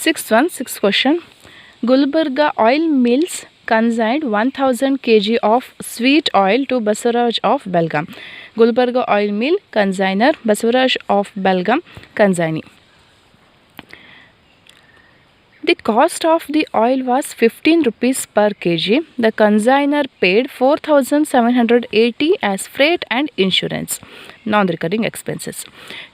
Sixth question. Gulbarga Oil Mills consigned 1000 kg of sweet oil to Basavaraj of Belgaum. Gulbarga Oil Mill consigner Basavaraj of Belgaum consignee. The cost of the oil was 15 rupees per kg. The consigner paid 4780 as freight and insurance, non-recurring expenses.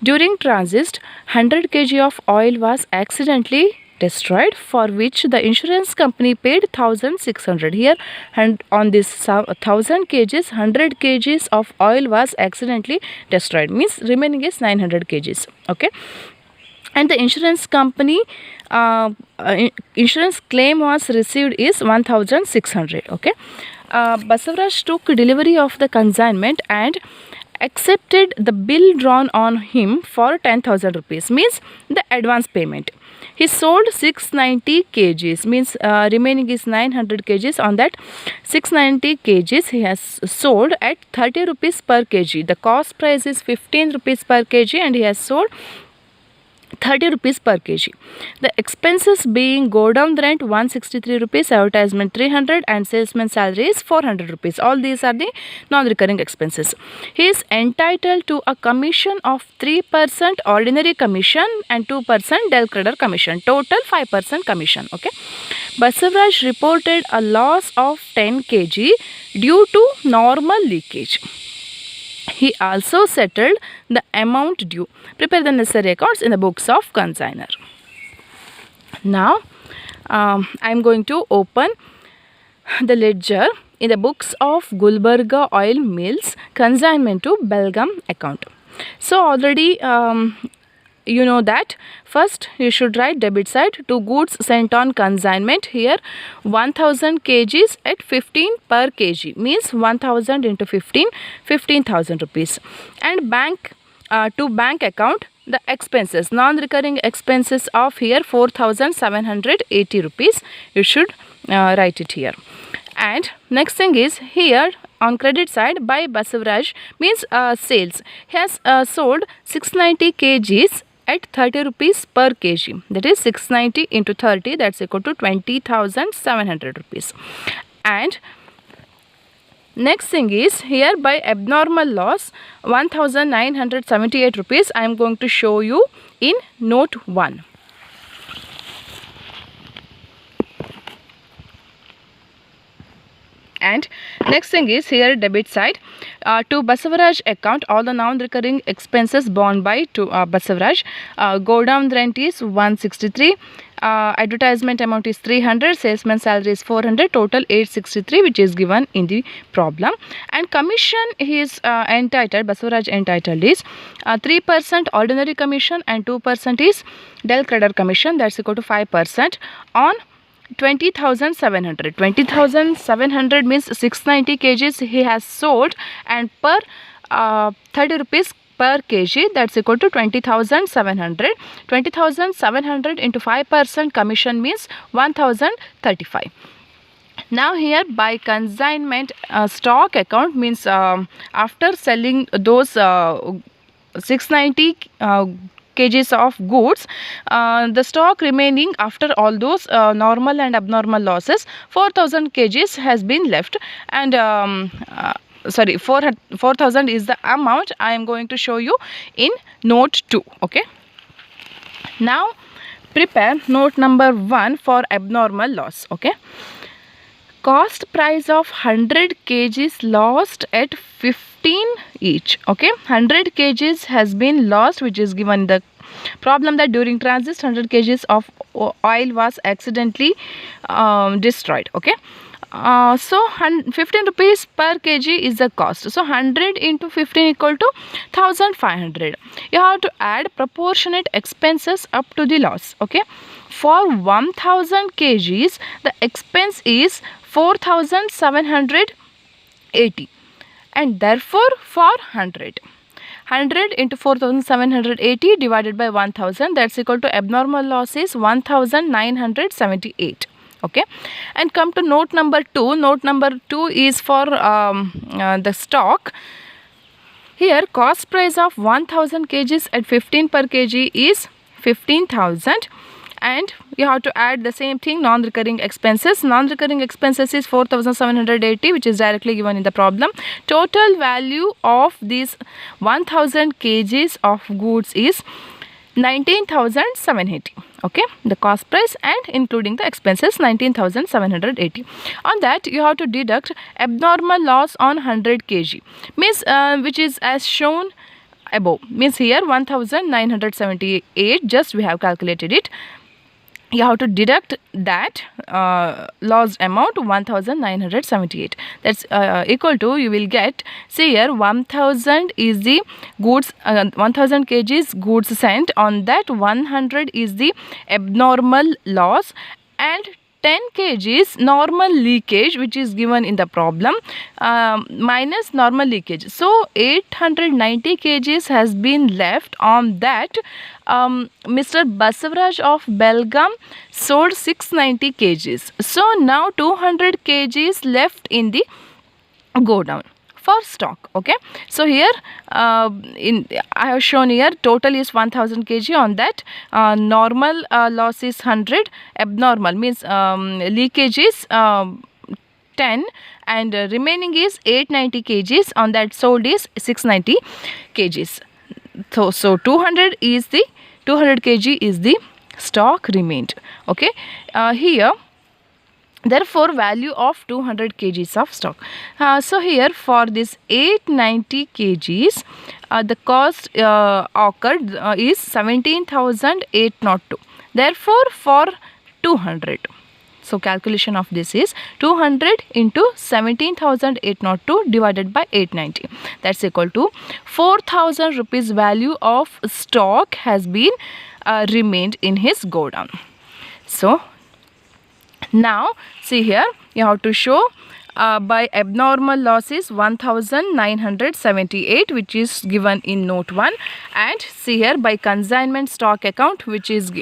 During transit, 100 kg of oil was accidentally destroyed, for which the insurance company paid 1600. Here, and on this 1000 kgs, 100 kgs of oil was accidentally destroyed, means remaining is 900 kgs. Okay. And the insurance company insurance claim was received is 1600. Okay. Basavaraj took delivery of the consignment and accepted the bill drawn on him for 10,000 rupees, means the advance payment. He sold 690 kgs, means remaining is 900 kgs. On that 690 kgs he has sold at 30 rupees per kg. The cost price is 15 rupees per kg and he has sold 30 rupees per kg. The expenses being go down rent 163 rupees, advertisement 300 and salesman salary is 400 rupees. All these are the non-recurring expenses. He is entitled to a commission of 3% ordinary commission and 2% Del Credor commission. Total 5% commission. Okay. Basavaraj reported a loss of 10 kg due to normal leakage. He also settled the amount due. Prepare the necessary records in the books of consigner. Now, I am going to open the ledger in the books of Gulbarga Oil Mills consignment to Belgaum account. So, already you know that first you should write debit side to goods sent on consignment. Here 1000 kgs at 15 per kg, means 1000 into 15, 15,000 rupees. And bank to bank account, the expenses, non-recurring expenses of here 4780 rupees. You should write it here. And next thing is here on credit side by Basavaraj, means sales. He has sold 690 kgs at 30 rupees per kg, that is 690 into 30, that's equal to 20,700 rupees. And next thing is here by abnormal loss 1978 rupees. I am going to show you in note 1. And next thing is here debit side to Basavaraj account, all the non-recurring expenses borne by to Basavaraj. Go down rent is 163, advertisement amount is 300, salesman salary is 400, total 863, which is given in the problem. And commission he is entitled, Basavaraj entitled is 3% ordinary commission and 2% is Del Credor commission, that's equal to 5% on 20,700. 20,700 means 690 kgs he has sold, and per 30 rupees per kg, that's equal to 20,700. 20,700 into 5% commission means 1,035. Now here by consignment stock account, means after selling those 690 kgs of goods, the stock remaining after all those normal and abnormal losses, 4000 kgs has been left. And sorry, 4000 is the amount. I am going to show you in note 2. Okay. Now prepare note number 1 for abnormal loss. Okay. Cost price of 100 kgs lost at 15 each. Okay, 100 kgs has been lost, which is given the problem that during transit 100 kgs of oil was accidentally destroyed. Okay. So 15 rupees per kg is the cost. So 100 into 15 equal to 1500. You have to add proportionate expenses up to the loss. Okay. For 1000 kgs, the expense is 4780, and therefore for 100 into 4780 divided by 1000, that's equal to abnormal loss is 1978. Okay. And come to note number 2. Note number 2 is for the stock. Here cost price of 1000 kgs at 15 per kg is 15,000, and you have to add the same thing, non-recurring expenses. Non-recurring expenses is 4,780, which is directly given in the problem. Total value of these 1000 kgs of goods is 19,780. Okay, the cost price and including the expenses 19,780. On that you have to deduct abnormal loss on 100 kg, means which is as shown above, means here 1978, just we have calculated it. You have to deduct that lost amount 1978. That's equal to, you will get, see here 1000 is the goods, 1000 kgs goods sent. On that 100 is the abnormal loss and 10 kgs normal leakage, which is given in the problem, minus normal leakage. So 890 kgs has been left. On that Mr. Basavaraj of Belgaum sold 690 kgs. So now 200 kgs left in the godown for stock. Okay, so here I have shown here total is 1000 kg. On that normal loss is 100, abnormal means leakage is 10, and remaining is 890 kgs. On that sold is 690 kgs. So 200 kg is the stock remained. Okay, here therefore value of 200 kgs of stock. So here for this 890 kgs the cost occurred is 17,802. Therefore for 200, so calculation of this is 200 into 17,802 divided by 890. That's equal to 4,000 rupees value of stock has been remained in his godown. So now see here you have to show by abnormal losses 1978, which is given in note 1, and see here by consignment stock account, which is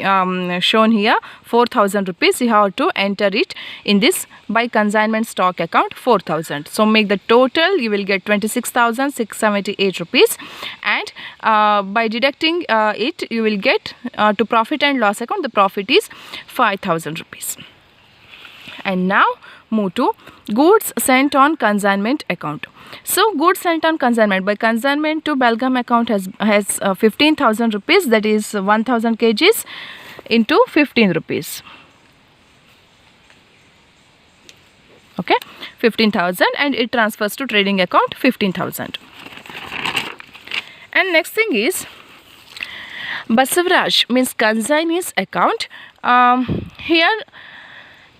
shown here 4,000 rupees. You have to enter it in this by consignment stock account 4,000. So make the total, you will get 26,678 rupees, and by deducting it you will get to profit and loss account, the profit is 5,000 rupees. And now move to goods sent on consignment account. So goods sent on consignment, by consignment to Belgaum account has 15,000 rupees, that is 1000 kgs into 15 rupees. Okay, 15,000, and it transfers to trading account 15,000. And next thing is Basavaraj means consignee's account. Here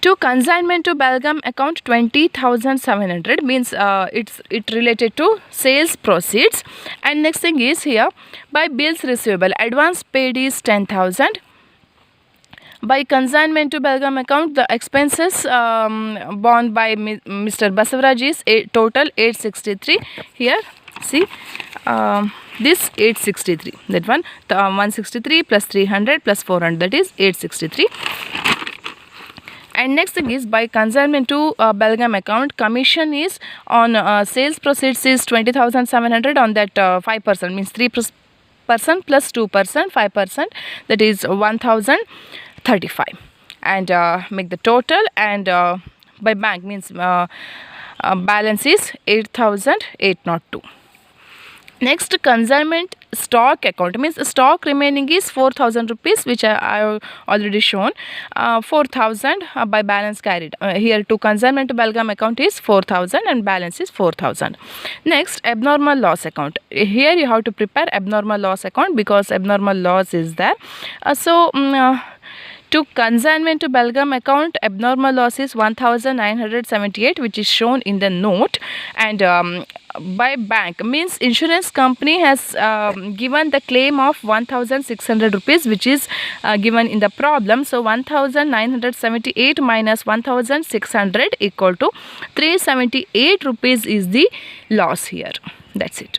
to consignment to Belgaum account 20,700, means it related to sales proceeds. And next thing is here by bills receivable, advance paid is 10,000. By consignment to Belgaum account, the expenses borne by Mr. Basavaraj is total 863. Here see this 863, that one, the 163 plus 300 plus 400, that is 863. And next thing is by consignment to Belgaum account, commission is on sales proceeds is 20,700. On that 5% means 3% plus 2%, 5%, that is 1,035. And make the total, and by bank means balance is 8,802. Next, consignment stock account means stock remaining is 4,000 rupees, which I have already shown. 4,000 by balance carried. Here to consignment to Belgaum account is 4,000 and balance is 4,000. Next, abnormal loss account. Here you have to prepare abnormal loss account because abnormal loss is there. To consignment to Belgaum account, abnormal loss is 1,978, which is shown in the note. And by bank means insurance company has given the claim of 1,600 rupees, which is given in the problem. So 1,978 minus 1,600 equal to 378 rupees is the loss here. That's it.